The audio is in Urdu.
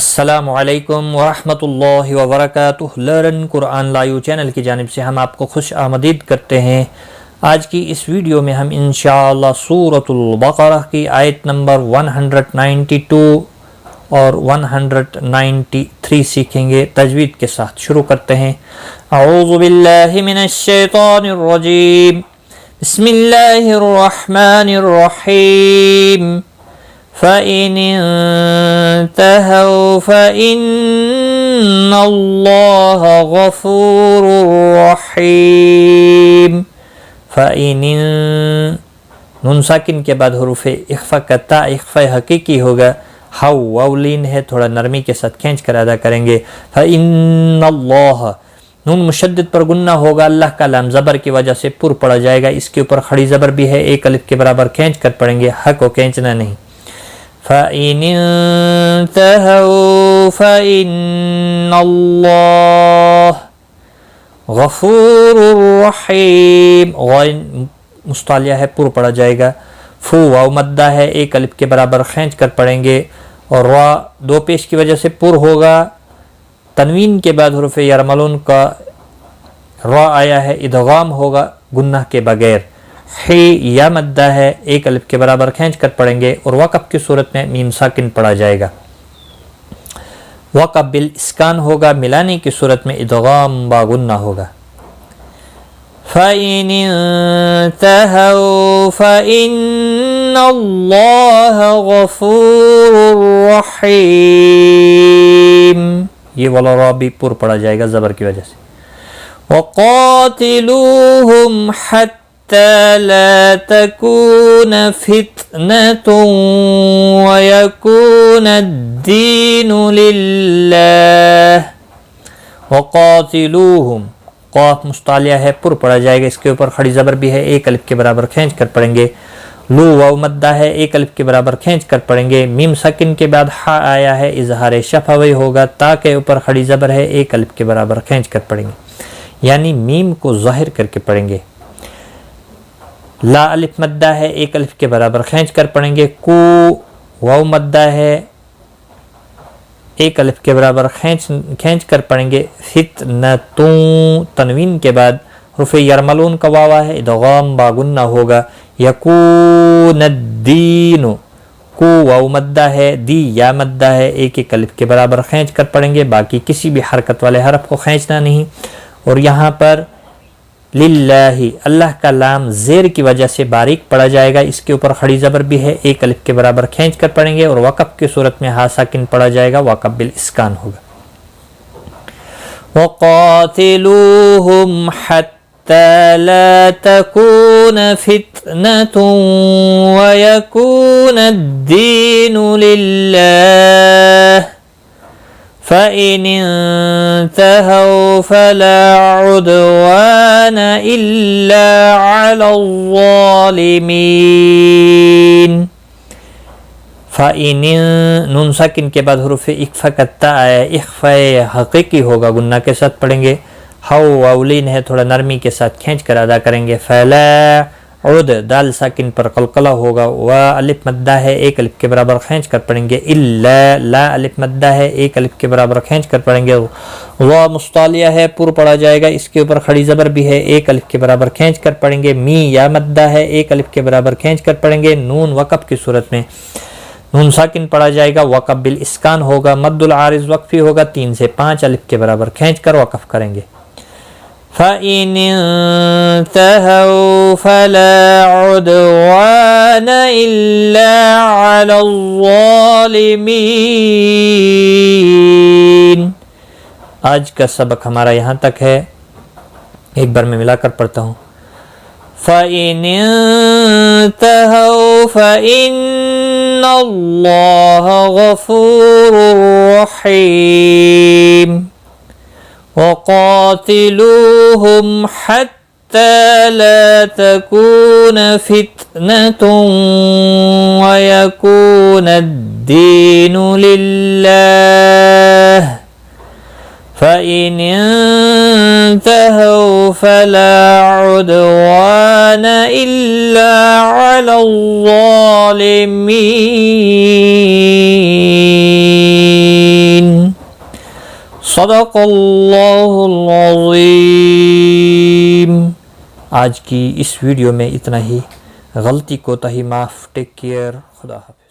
السلام علیکم ورحمۃ اللہ وبرکاتہ۔ لرن قرآن لائیو چینل کی جانب سے ہم آپ کو خوش آمدید کرتے ہیں۔ آج کی اس ویڈیو میں ہم انشاءاللہ سورۃ البقرہ کی آیت نمبر 192 اور 193 سیکھیں گے۔ تجوید کے ساتھ شروع کرتے ہیں۔ اعوذ باللہ من الشیطان الرجیم، بسم اللہ الرحمن الرحیم۔ فَإِنِ انْتَهَوْا فَإِنَّ اللَّهَ غَفُورٌ رَحِيمٌ۔ فَإِنِ نون ساکن کے بعد حروف اخفا کا تا اخفا حقیقی ہوگا۔ ہو واولین ہے، تھوڑا نرمی کے ساتھ کھینچ کر ادا کریں گے۔ فَإِنَّ اللَّهَ نون مشدد پر گنہ ہوگا، اللہ کا لام زبر کی وجہ سے پر پڑا جائے گا۔ اس کے اوپر کھڑی زبر بھی ہے، ایک الف کے برابر کھینچ کر پڑھیں گے، ح کو کھینچنا نہیں۔ فَإِنِ انْتَهَوْا فَإِنَّ اللَّهَ غَفُورٌ رَحِيمٌ۔ غین مستعلیہ ہے، پر پڑا جائے گا۔ فو واو مدہ ہے، ایک الف کے برابر کھینچ کر پڑھیں گے، اور را دو پیش کی وجہ سے پر ہوگا۔ تنوین کے بعد حروف یرملون کا را آیا ہے، ادغام ہوگا گنہ کے بغیر۔ حی یا مدہ ہے، ایک الف کے برابر کھینچ کر پڑھیں گے، اور وقف کی صورت میں میم ساکن پڑھا جائے گا۔ وقف بالاسکان ہوگا، ملانے کی صورت میں ادغام با گنہ ہوگا۔ فَإِنِ انْتَهَوْا فَإِنَّ اللَّهَ غَفُورٌ رَحِيمٌ۔ یہ والا را بھی پر پڑھا جائے گا زبر کی وجہ سے۔ وَقَاتِلُوهُمْ حَتَّى لا تكون فتنة ويكون الدين لله۔ وقاتلوهم قاف مستعلیہ ہے، پر پڑھا جائے گا، اس کے اوپر کھڑی زبر بھی ہے، ایک الف کے برابر کھینچ کر پڑھیں گے۔ لو واو مدہ ہے، ایک الف کے برابر کھینچ کر پڑھیں گے۔ میم سکن کے بعد ہا آیا ہے، اظہار شفوی ہوگا، تا کے اوپر کھڑی زبر ہے، ایک الف کے برابر کھینچ کر پڑھیں گے، یعنی میم کو ظاہر کر کے پڑھیں گے۔ لا الف مدہ ہے، ایک الف کے برابر کھینچ کر پڑھیں گے۔ کو واو مدہ ہے، ایک الف کے برابر کھینچ کر پڑھیں گے۔ فتنتوں تنوین کے بعد حروف یرملون کا واو ہے، ادغام با گنہ ہوگا۔ یکون الدین کو واو مدہ ہے، دی یا مدہ ہے، ایک ایک الف کے برابر کھینچ کر پڑھیں گے، باقی کسی بھی حرکت والے حرف کو کھینچنا نہیں۔ اور یہاں پر للہ اللہ کا لام زیر کی وجہ سے باریک پڑا جائے گا، اس کے اوپر کھڑی زبر بھی ہے، ایک الف کے برابر کھینچ کر پڑھیں گے، اور وقف کی صورت میں ہا ساکن پڑا جائے گا، وقف بالاسکان ہوگا۔ وَقَاتِلُوهُمْ حَتَّى لَا تَكُونَ فِتْنَةٌ وَيَكُونَ الدِّينُ لِلَّهِ فَإِنِ انْتَهَوْا فَلَا عُدْوَانَ إِلَّا عَلَى الظَّالِمِينَ۔ فَإِنِ نون ساکن کے بعد حروف اخفا کا تا آیا، اخفا حقیقی ہوگا، گنہ کے ساتھ پڑھیں گے۔ ہو واولین ہے، تھوڑا نرمی کے ساتھ کھینچ کر ادا کریں گے۔ فَلَا عُد دال ساکن پر قلقلہ ہوگا، و الف مدہ ہے، ایک الف کے برابر کھینچ کر پڑھیں گے۔ الا لا الف مدہ ہے، ایک الف کے برابر کھینچ کر پڑھیں گے۔ و مستعلیہ ہے، پر پڑا جائے گا، اس کے اوپر کھڑی زبر بھی ہے، ایک الف کے برابر کھینچ کر پڑھیں گے۔ می یا مدہ ہے، ایک الف کے برابر کھینچ کر پڑھیں گے۔ نون وقف کی صورت میں نون ساکن پڑھا جائے گا، وقف بالاسکان ہوگا، مد العارض وقفی ہوگا، 3 سے 5 الف کے برابر کھینچ کر وقف کریں گے۔ فَإِنِ انْتَهَوْا فَلَا عُدْوَانَ إِلَّا عَلَى الظَّالِمِينَ۔ آج کا سبق ہمارا یہاں تک ہے، ایک بار میں ملا کر پڑھتا ہوں۔ فَإِنِ انْتَهَوْا فَإِنَّ اللَّهَ غَفُورٌ رَحِيمٌ۔ وَقَاتِلُوهُمْ حَتَّى لَا تَكُونَ فِتْنَةٌ وَيَكُونَ الدِّينُ لِلَّهِ فَإِنِ انْتَهَوْا فَلَا عُدْوَانَ إِلَّا عَلَى الظَّالِمِينَ۔ صدق اللہ العظیم. آج کی اس ویڈیو میں اتنا ہی. غلطی کوتاہی معاف. Take care. خدا حافظ.